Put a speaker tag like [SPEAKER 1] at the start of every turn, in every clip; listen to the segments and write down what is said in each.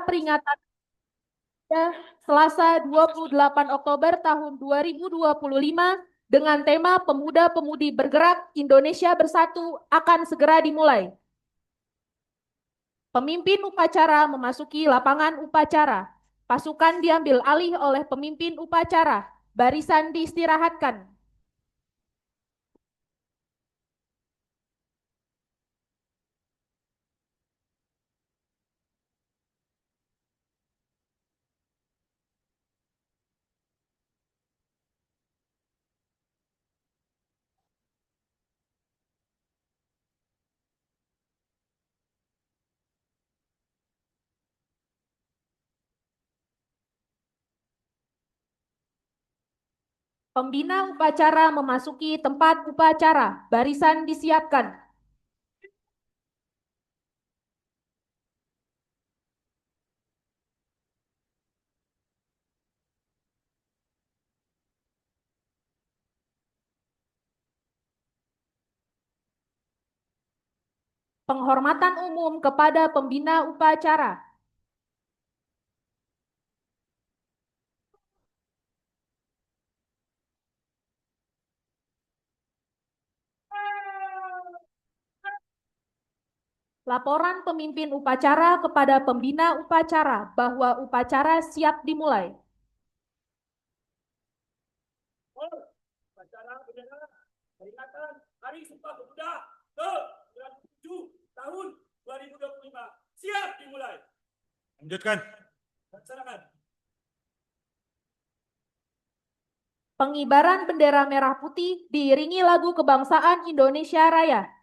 [SPEAKER 1] peringatan Selasa 28 Oktober tahun 2025 dengan tema Pemuda-Pemudi Bergerak Indonesia Bersatu akan segera dimulai. Pemimpin upacara memasuki lapangan upacara. Pasukan diambil alih oleh pemimpin upacara. Barisan diistirahatkan. Pembina upacara memasuki tempat upacara. Barisan disiapkan. Penghormatan umum kepada pembina upacara. Laporan pemimpin upacara kepada pembina upacara bahwa upacara siap dimulai.
[SPEAKER 2] Upacara bendera peringatan Hari Sumpah Pemuda ke-97 tahun 2025 siap dimulai. Lanjutkan. Laksanakan.
[SPEAKER 1] Pengibaran bendera merah putih diiringi lagu kebangsaan Indonesia Raya.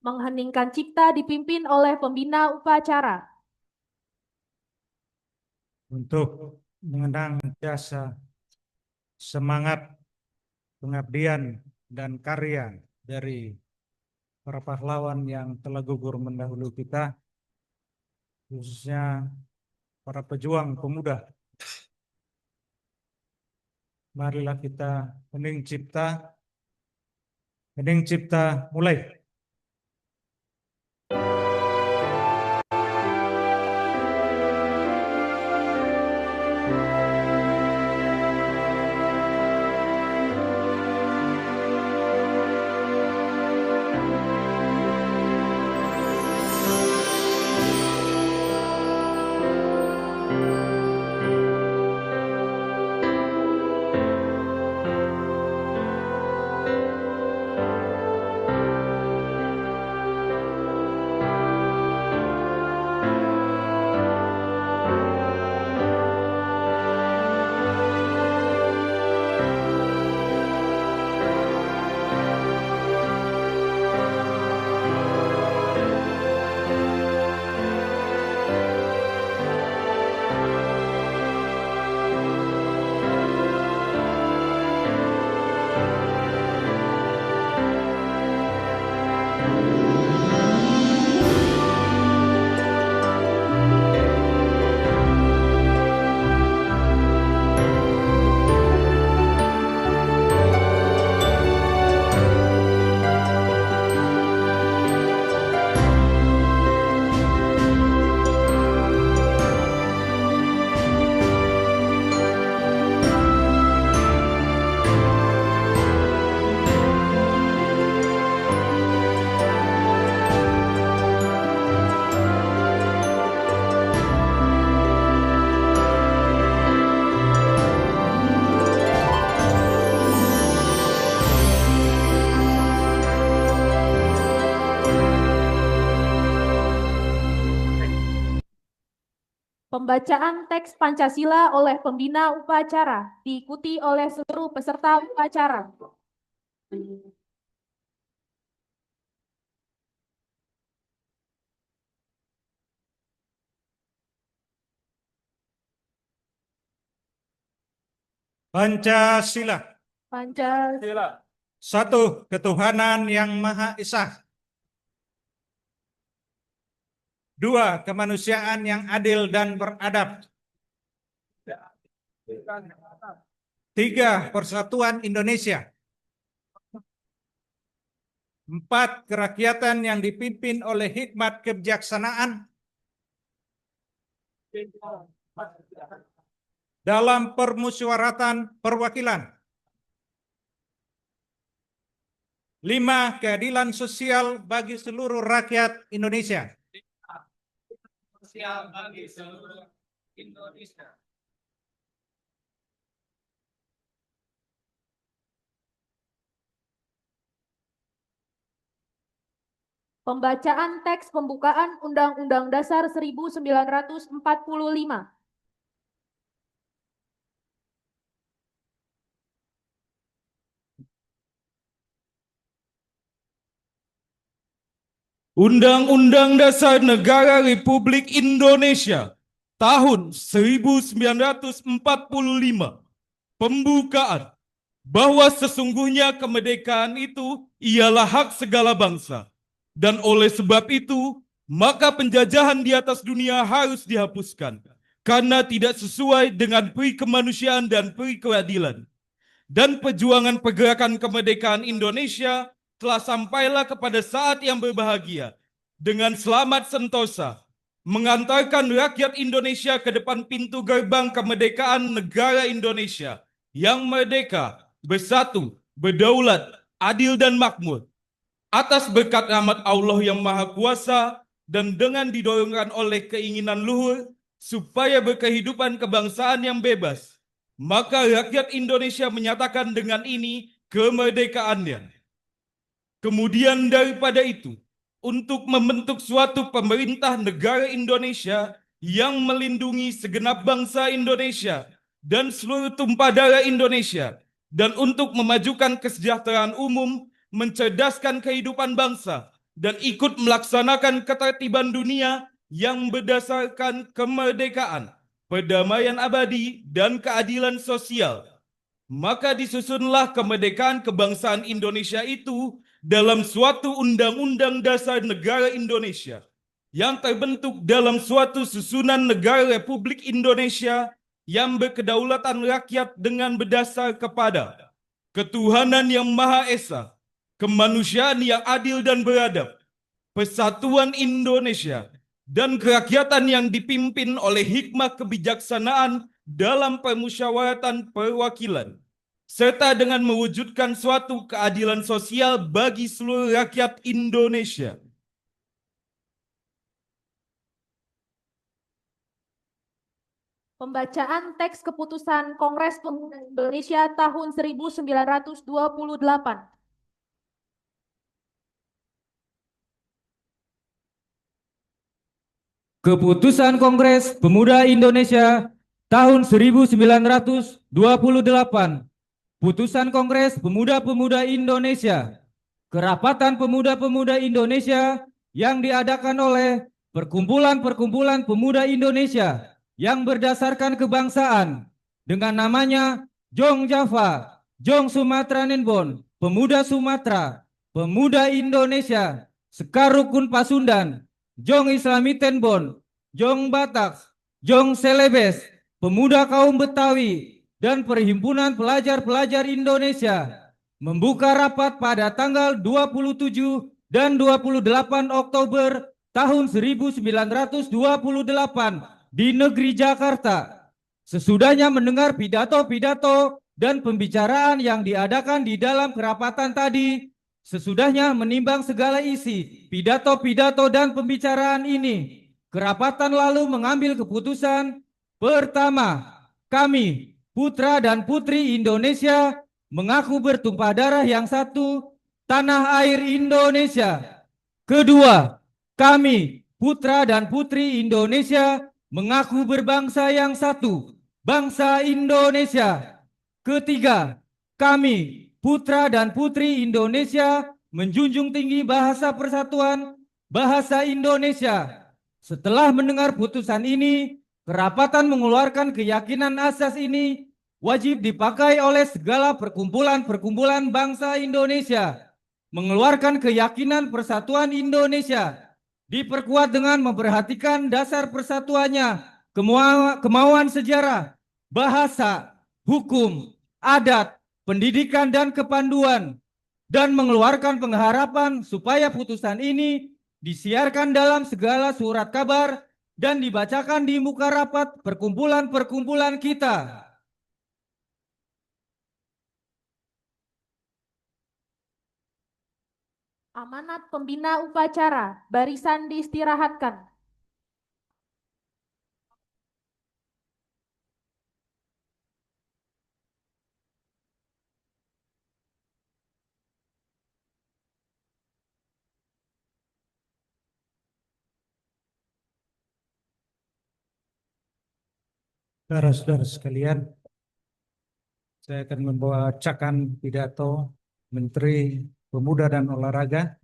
[SPEAKER 1] Mengheningkan cipta dipimpin oleh pembina upacara.
[SPEAKER 3] Untuk mengenang jasa, semangat, pengabdian, dan karya dari para pahlawan yang telah gugur mendahului kita, khususnya para pejuang pemuda. Marilah kita hening cipta mulai.
[SPEAKER 1] Pembacaan teks Pancasila oleh pembina upacara diikuti oleh seluruh peserta upacara.
[SPEAKER 3] Pancasila.
[SPEAKER 1] Pancasila.
[SPEAKER 3] Satu, ketuhanan yang Maha Esa. Dua, kemanusiaan yang adil dan beradab. Tiga, persatuan Indonesia. Empat, kerakyatan yang dipimpin oleh hikmat kebijaksanaan dalam permusyawaratan perwakilan. Lima, keadilan sosial bagi seluruh rakyat Indonesia.
[SPEAKER 1] Pembacaan teks pembukaan Undang-Undang Dasar 1945.
[SPEAKER 4] Undang-Undang Dasar Negara Republik Indonesia tahun 1945. Pembukaan bahwa sesungguhnya kemerdekaan itu ialah hak segala bangsa. Dan oleh sebab itu, maka penjajahan di atas dunia harus dihapuskan. Karena tidak sesuai dengan peri kemanusiaan dan peri keadilan. Dan perjuangan pergerakan kemerdekaan Indonesia telah sampailah kepada saat yang berbahagia dengan selamat sentosa mengantarkan rakyat Indonesia ke depan pintu gerbang kemerdekaan negara Indonesia yang merdeka, bersatu, berdaulat, adil dan makmur atas berkat rahmat Allah yang Maha Kuasa dan dengan didorongkan oleh keinginan luhur supaya berkehidupan kebangsaan yang bebas. Maka rakyat Indonesia menyatakan dengan ini kemerdekaannya. Kemudian daripada itu, untuk membentuk suatu pemerintah negara Indonesia yang melindungi segenap bangsa Indonesia dan seluruh tumpah darah Indonesia, dan untuk memajukan kesejahteraan umum, mencerdaskan kehidupan bangsa, dan ikut melaksanakan ketertiban dunia yang berdasarkan kemerdekaan, perdamaian abadi, dan keadilan sosial. Maka disusunlah kemerdekaan kebangsaan Indonesia itu dalam suatu Undang-Undang Dasar Negara Indonesia yang terbentuk dalam suatu susunan negara Republik Indonesia yang berkedaulatan rakyat dengan berdasar kepada ketuhanan yang Maha Esa, kemanusiaan yang adil dan beradab, persatuan Indonesia, dan kerakyatan yang dipimpin oleh hikmah kebijaksanaan dalam permusyawaratan perwakilan, serta dengan mewujudkan suatu keadilan sosial bagi seluruh rakyat Indonesia.
[SPEAKER 1] Pembacaan teks keputusan Kongres Pemuda Indonesia tahun 1928.
[SPEAKER 5] Keputusan Kongres Pemuda Indonesia tahun 1928. Putusan Kongres Pemuda-Pemudi Indonesia. Kerapatan Pemuda-Pemudi Indonesia yang diadakan oleh Perkumpulan-Perkumpulan Pemuda Indonesia yang berdasarkan kebangsaan dengan namanya Jong Java, Jong Sumatera Nenbon, Pemuda Sumatera, Pemuda Indonesia, Sekarukun Pasundan, Jong Islami Tenbon, Jong Batak, Jong Selebes, Pemuda Kaum Betawi, dan Perhimpunan Pelajar-Pelajar Indonesia membuka rapat pada tanggal 27 dan 28 Oktober tahun 1928 di negeri Jakarta. Sesudahnya mendengar pidato-pidato dan pembicaraan yang diadakan di dalam kerapatan tadi, sesudahnya menimbang segala isi pidato-pidato dan pembicaraan ini, kerapatan lalu mengambil keputusan. Pertama, kami, putra dan putri Indonesia, mengaku bertumpah darah yang satu, tanah air Indonesia. Kedua, kami, putra dan putri Indonesia, mengaku berbangsa yang satu, bangsa Indonesia. Ketiga, kami, putra dan putri Indonesia, menjunjung tinggi bahasa persatuan, bahasa Indonesia. Setelah mendengar putusan ini, kerapatan mengeluarkan keyakinan asas ini wajib dipakai oleh segala perkumpulan-perkumpulan bangsa Indonesia. Mengeluarkan keyakinan persatuan Indonesia diperkuat dengan memperhatikan dasar persatuannya, kemauan sejarah, bahasa, hukum, adat, pendidikan, dan kepanduan, dan mengeluarkan pengharapan supaya putusan ini disiarkan dalam segala surat kabar dan dibacakan di muka rapat perkumpulan-perkumpulan kita.
[SPEAKER 1] Amanat pembina upacara, barisan diistirahatkan.
[SPEAKER 3] Saudara-saudara sekalian, saya akan membacakan pidato Menteri Pemuda dan Olahraga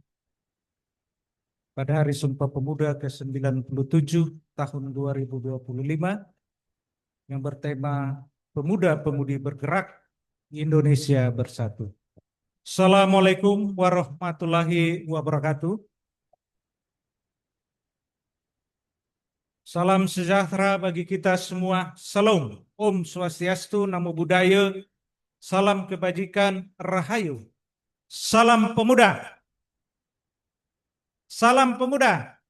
[SPEAKER 3] pada Hari Sumpah Pemuda ke-97 tahun 2025 yang bertema Pemuda-Pemudi Bergerak, Indonesia Bersatu. Assalamualaikum warahmatullahi wabarakatuh. Salam sejahtera bagi kita semua. Salam, Om Swastiastu, Namo Buddhaya, salam kebajikan, Rahayu. Salam pemuda. Salam pemuda.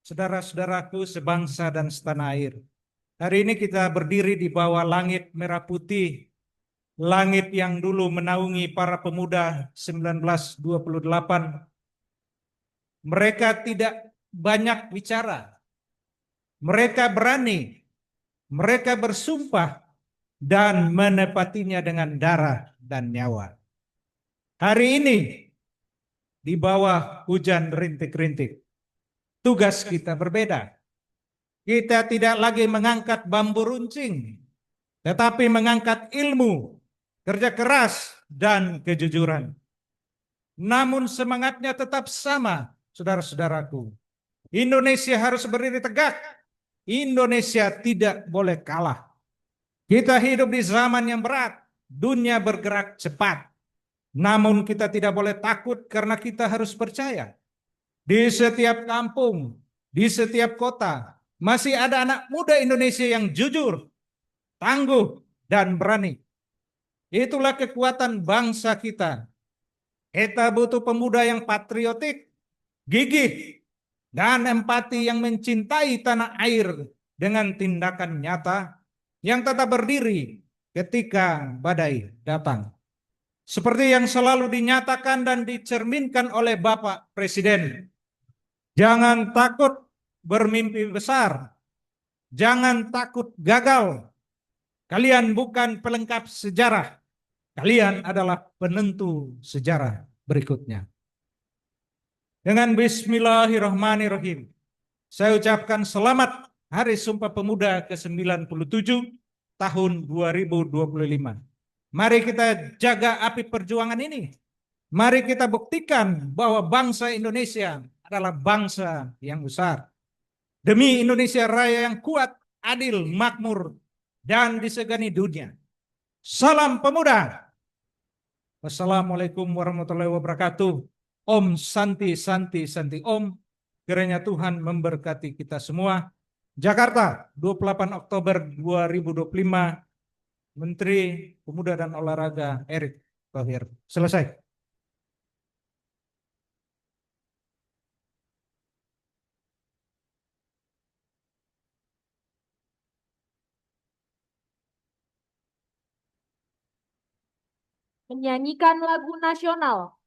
[SPEAKER 3] Saudara-saudaraku sebangsa dan setanah air. Hari ini kita berdiri di bawah langit merah putih. Langit yang dulu menaungi para pemuda 1928. Mereka tidak banyak bicara. Mereka berani, mereka bersumpah dan menepatinya dengan darah dan nyawa. Hari ini di bawah hujan rintik-rintik, tugas kita berbeda. Kita tidak lagi mengangkat bambu runcing, tetapi mengangkat ilmu, kerja keras, dan kejujuran. namun semangatnya tetap sama, saudara-saudaraku. Indonesia harus berdiri tegak. Indonesia tidak boleh kalah. Kita hidup di zaman yang berat, dunia bergerak cepat. Namun kita tidak boleh takut karena kita harus percaya. Di setiap kampung, di setiap kota, masih ada anak muda Indonesia yang jujur, tangguh, dan berani. Itulah kekuatan bangsa kita. Kita butuh pemuda yang patriotik, gigih, dan empati yang mencintai tanah air dengan tindakan nyata yang tetap berdiri ketika badai datang. Seperti yang selalu dinyatakan dan dicerminkan oleh Bapak Presiden. Jangan takut bermimpi besar. Jangan takut gagal. Kalian bukan pelengkap sejarah. Kalian adalah penentu sejarah berikutnya. Dengan bismillahirrahmanirrahim, saya ucapkan selamat Hari Sumpah Pemuda ke-97 tahun 2025. Mari kita jaga api perjuangan ini. Mari kita buktikan bahwa bangsa Indonesia adalah bangsa yang besar. Demi Indonesia Raya yang kuat, adil, makmur, dan disegani dunia. Salam pemuda. Wassalamualaikum warahmatullahi wabarakatuh. Om Santi Santi Santi Om. Kiranya Tuhan memberkati kita semua. Jakarta, 28 Oktober 2025. Menteri Pemuda dan Olahraga Erick Thohir. Selesai.
[SPEAKER 1] Menyanyikan lagu nasional.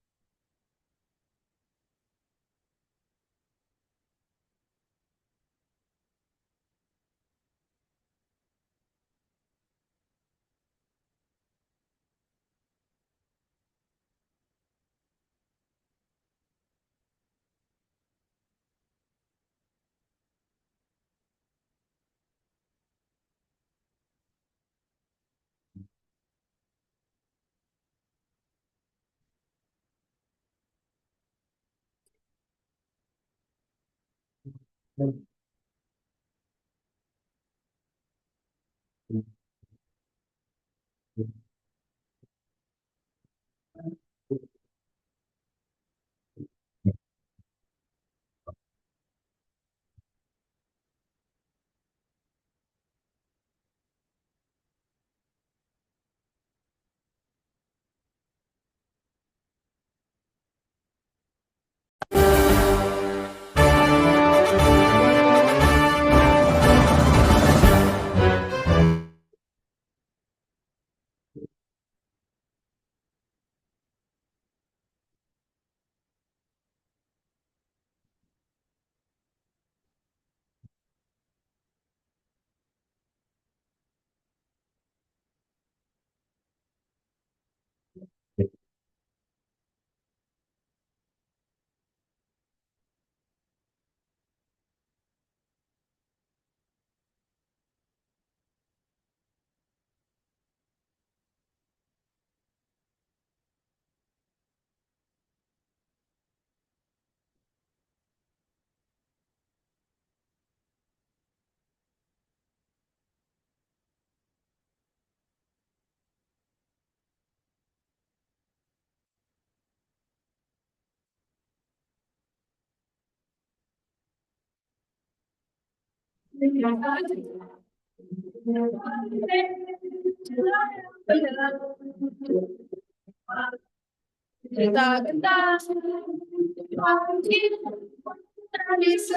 [SPEAKER 1] Kita gentas tradisi.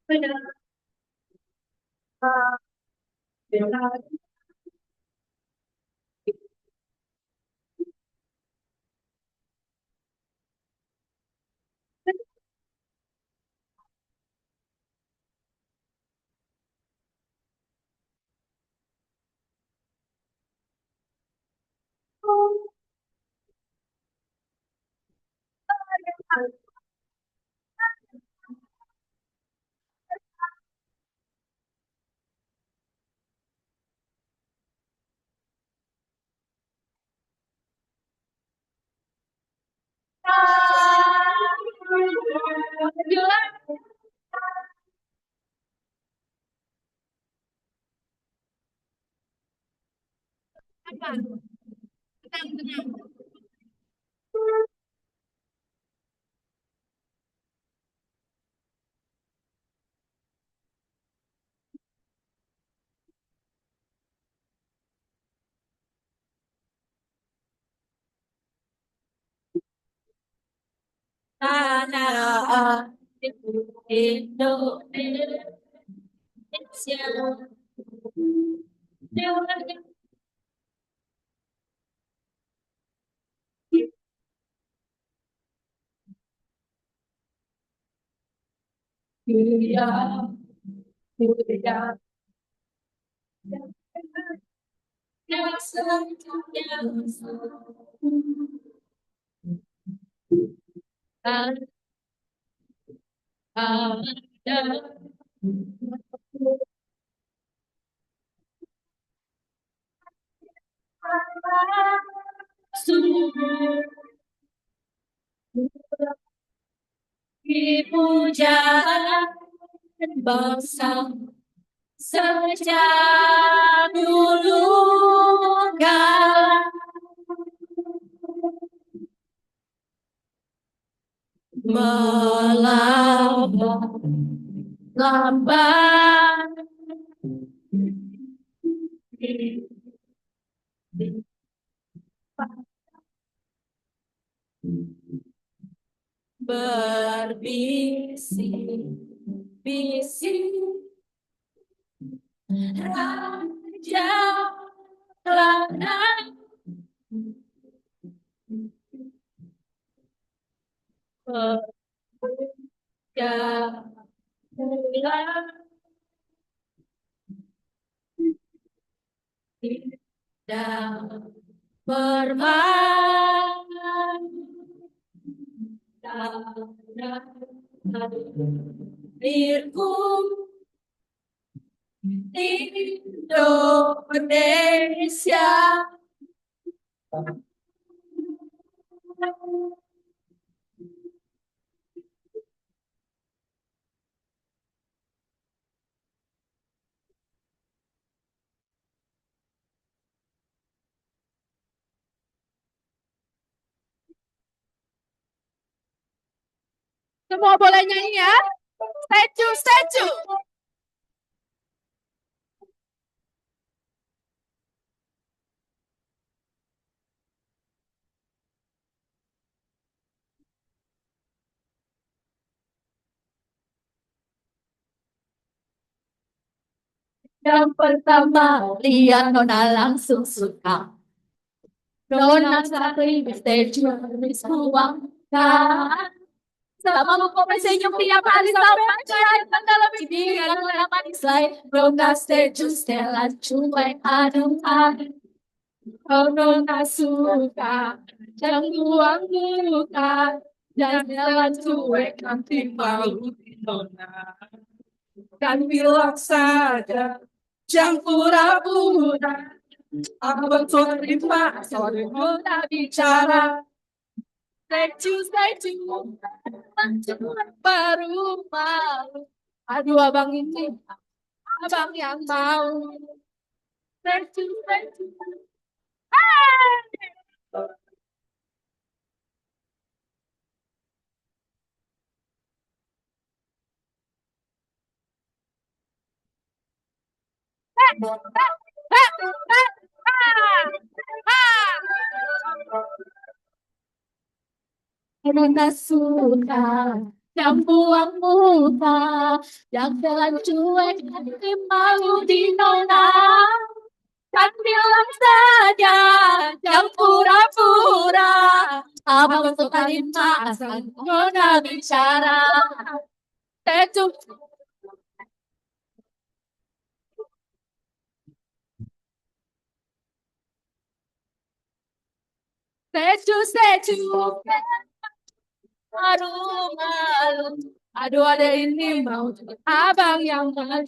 [SPEAKER 1] Tanah Indonesia. Dipuja bangsa sejak dulu kala melambang berbisik-bisik raja lana pulang dan bermain tanah airku Indonesia. Semua boleh nyanyi ya. Statue, statue. Yang pertama lihat Nona langsung suka. Nona sakit statue uangkan. Sama mau senyum tiap hari sampai cahaya dalam pikiran lama dislike. Nona statue Stella cuek aduh. Oh Nona suka, jangan buang muka. Dan jalan cuek nanti malu Nona. Dan bilang saja, jangan pura-pura. Abang terima, sorry mudah bicara. Statue, baru malu. Aduh abang ini, abang yang mau. Statue. Nona suka, yang buang muka, yang jalan cuek nanti malu dinona. Kan bilang saja, yang pura-pura. Abang suka lima asal nona bicara. Tecu. Secu, aduh malu, aduh ada ini mau abang yang malu.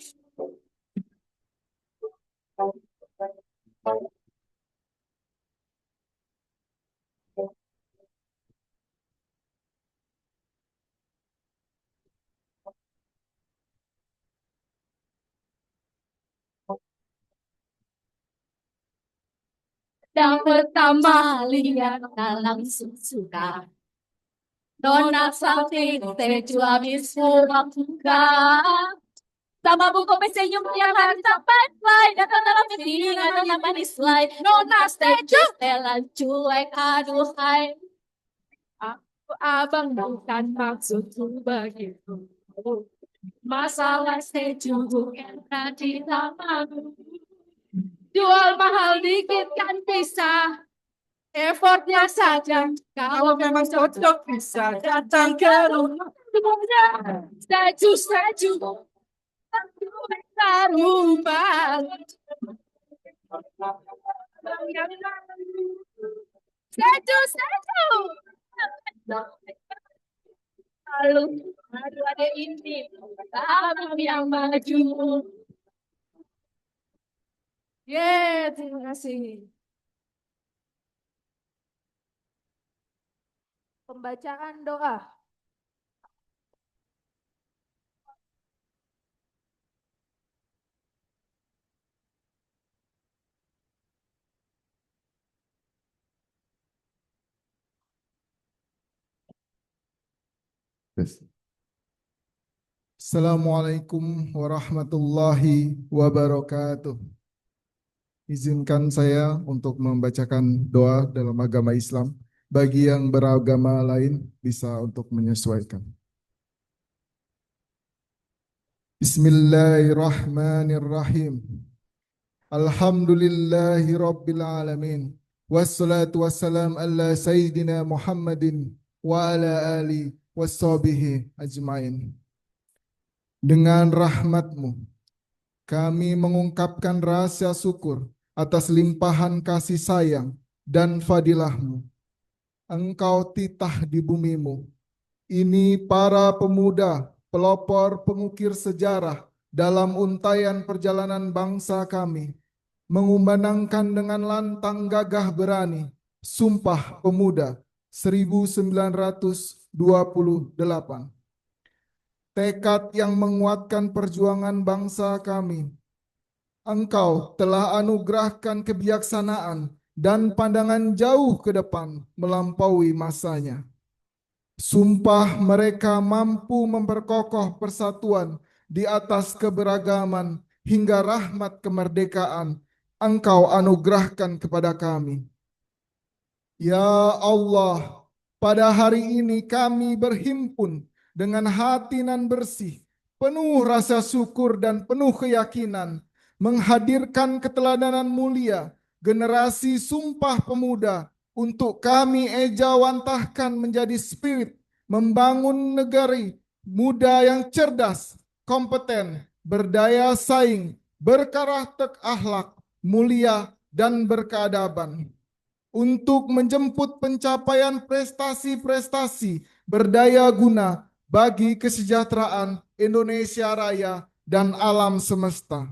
[SPEAKER 1] Yang pertama lihat tak langsung suka. Nona something teju habis muka. Sama buku senyum yang hari sampai fly. Datang dalam piringan yang manis slide. Nona teju telan cuek aduh hai. Abang bukan maksudku begitu. Masalah teju bukan tadi lamamu. Jual mahal dikit kan bisa. Effortnya saja, kalau memang cocok bisa datang ke rumah. Seju, rumah. Seju. Lalu, ada ini, abang yang maju. Terima kasih. Pembacaan doa.
[SPEAKER 6] Assalamualaikum warahmatullahi wabarakatuh. Izinkan saya untuk membacakan doa dalam agama Islam. Bagi yang beragama lain bisa untuk menyesuaikan. Bismillahirrahmanirrahim. Alhamdulillahi rabbil alamin. Wassalatu wassalam ala sayyidina Muhammadin wa ala ali wassabihi ajmain. Dengan rahmat-Mu, kami mengungkapkan rasa syukur atas limpahan kasih sayang dan fadilah-Mu. Engkau titah di bumi-Mu. Ini para pemuda, pelopor pengukir sejarah dalam untaian perjalanan bangsa kami, mengumandangkan dengan lantang gagah berani Sumpah Pemuda 1928. Tekad yang menguatkan perjuangan bangsa kami. Engkau telah anugerahkan kebijaksanaan dan pandangan jauh ke depan melampaui masanya. Sumpah mereka mampu memperkokoh persatuan di atas keberagaman hingga rahmat kemerdekaan Engkau anugerahkan kepada kami. Ya Allah, pada hari ini kami berhimpun dengan hati nan bersih, penuh rasa syukur dan penuh keyakinan, menghadirkan keteladanan mulia generasi Sumpah Pemuda untuk kami ejawantahkan menjadi spirit membangun negeri muda yang cerdas, kompeten, berdaya saing, berkarakter akhlak, mulia, dan berkeadaban. Untuk menjemput pencapaian prestasi-prestasi berdaya guna bagi kesejahteraan Indonesia Raya dan alam semesta.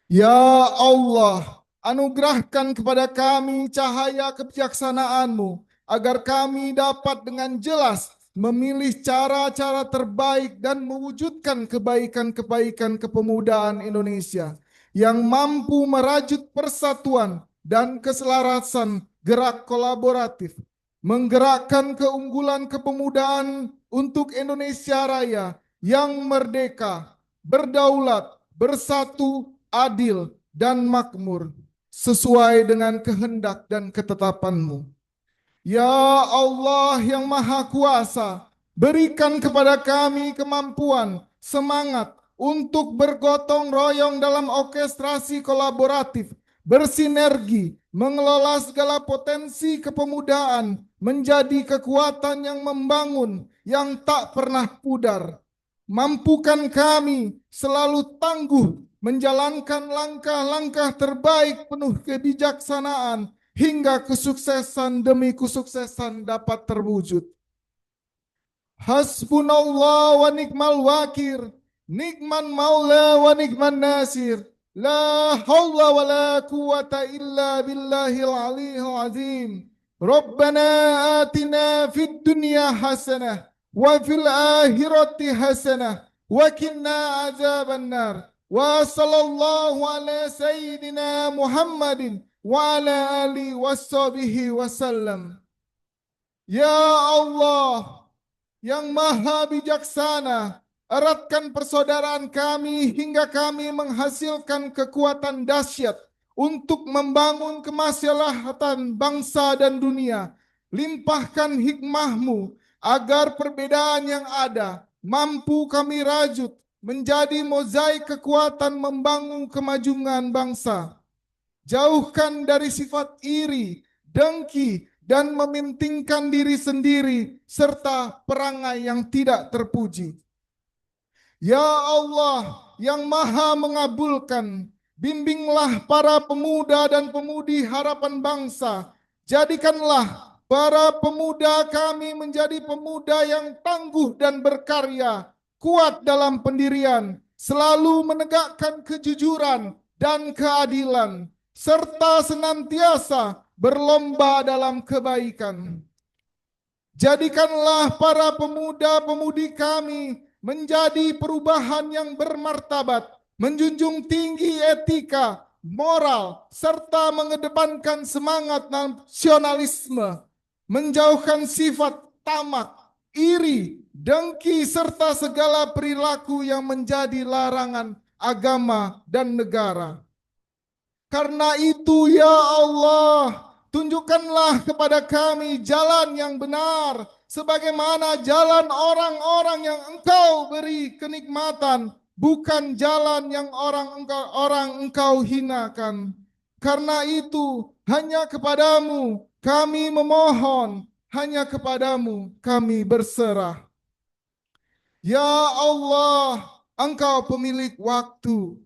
[SPEAKER 6] Ya Allah, anugerahkan kepada kami cahaya kebijaksanaan-Mu agar kami dapat dengan jelas memilih cara-cara terbaik dan mewujudkan kebaikan-kebaikan kepemudaan Indonesia yang mampu merajut persatuan dan keselarasan gerak kolaboratif, menggerakkan keunggulan kepemudaan untuk Indonesia Raya yang merdeka, berdaulat, bersatu, adil, dan makmur, sesuai dengan kehendak dan ketetapan-Mu. Ya Allah yang Maha Kuasa, Berikan kepada kami kemampuan, semangat untuk bergotong royong dalam orkestrasi kolaboratif, bersinergi, mengelola segala potensi kepemudaan menjadi kekuatan yang membangun, yang tak pernah pudar. Mampukan kami selalu tangguh menjalankan langkah-langkah terbaik penuh kebijaksanaan hingga kesuksesan demi kesuksesan dapat terwujud. Hasbunallah wa ni'mal wakir, nikman maula wa nikman nasir, la hawla wa la quwata illa billahil aliyil azim. Rabbana atina fid dunya hasanah wa fil akhirati hasanah wa qina azaban nar. Wa sallallahu ala sayyidina Muhammadin wa ala alihi washabihi wasallam. Ya Allah, yang maha bijaksana, eratkan persaudaraan kami hingga kami menghasilkan kekuatan dahsyat untuk membangun kemaslahatan bangsa dan dunia. Limpahkan hikmahmu agar perbedaan yang ada mampu kami rajut menjadi mozaik kekuatan membangun kemajuan bangsa. Jauhkan dari sifat iri, dengki, dan mementingkan diri sendiri, serta perangai yang tidak terpuji. Ya Allah yang maha mengabulkan, bimbinglah para pemuda dan pemudi harapan bangsa. Jadikanlah para pemuda kami menjadi pemuda yang tangguh dan berkarya, kuat dalam pendirian, selalu menegakkan kejujuran dan keadilan, serta senantiasa berlomba dalam kebaikan. Jadikanlah para pemuda-pemudi kami menjadi perubahan yang bermartabat, menjunjung tinggi etika, moral, serta mengedepankan semangat nasionalisme, menjauhkan sifat tamak, iri, dengki, serta segala perilaku yang menjadi larangan agama dan negara. Karena itu ya Allah, tunjukkanlah kepada kami jalan yang benar, sebagaimana jalan orang-orang yang Engkau beri kenikmatan, bukan jalan yang orang Engkau hinakan. Karena itu hanya kepadamu kami memohon, hanya kepadamu kami berserah. Ya Allah, Engkau pemilik waktu.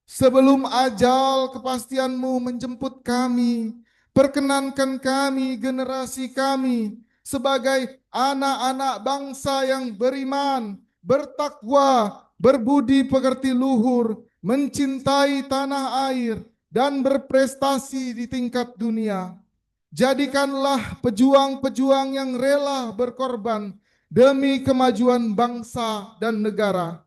[SPEAKER 6] Sebelum ajal kepastianmu menjemput kami, perkenankan kami, generasi kami, sebagai anak-anak bangsa yang beriman, bertakwa, berbudi pekerti luhur, mencintai tanah air, dan berprestasi di tingkat dunia. Jadikanlah pejuang-pejuang yang rela berkorban demi kemajuan bangsa dan negara.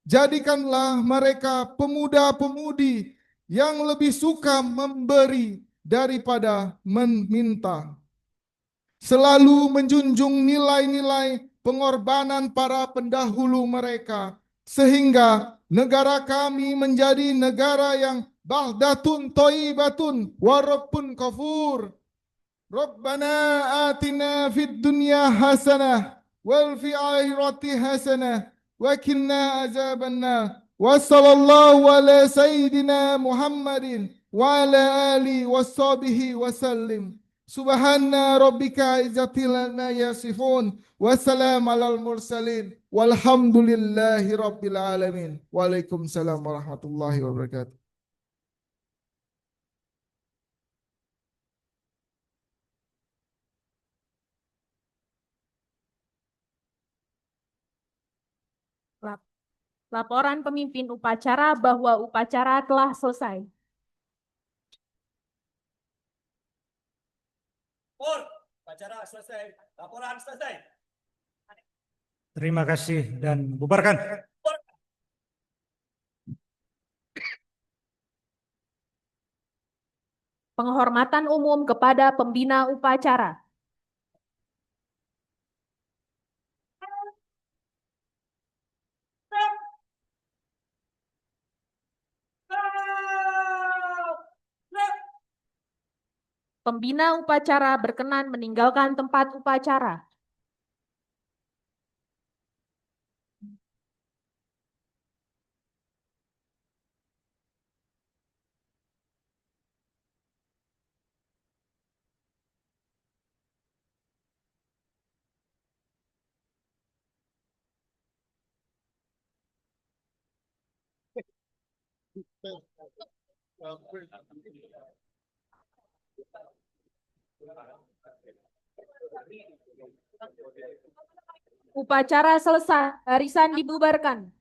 [SPEAKER 6] Jadikanlah mereka pemuda-pemudi yang lebih suka memberi daripada meminta. Selalu menjunjung nilai-nilai pengorbanan para pendahulu mereka, sehingga negara kami menjadi negara yang baldatun thayyibatun wa rabbun ghafur. Rabbana atina fid dunya hasanah wal fil akhirati hasanah wa qina azabannar. Wa sallallahu ala sayyidina Muhammadin wa ala alihi washabihi wasallim. Subhana rabbika izzatil amma yasifun wa salam alal mursalin walhamdulillahi rabbil alamin. Waalaikumsalam warahmatullahi wabarakatuh.
[SPEAKER 1] Laporan pemimpin upacara bahwa upacara telah selesai.
[SPEAKER 2] Pur, acara selesai. Laporan selesai.
[SPEAKER 3] Terima kasih dan bubarkan.
[SPEAKER 1] Penghormatan umum kepada pembina upacara. Pembina upacara berkenan meninggalkan tempat upacara.
[SPEAKER 7] Upacara selesai, barisan dibubarkan.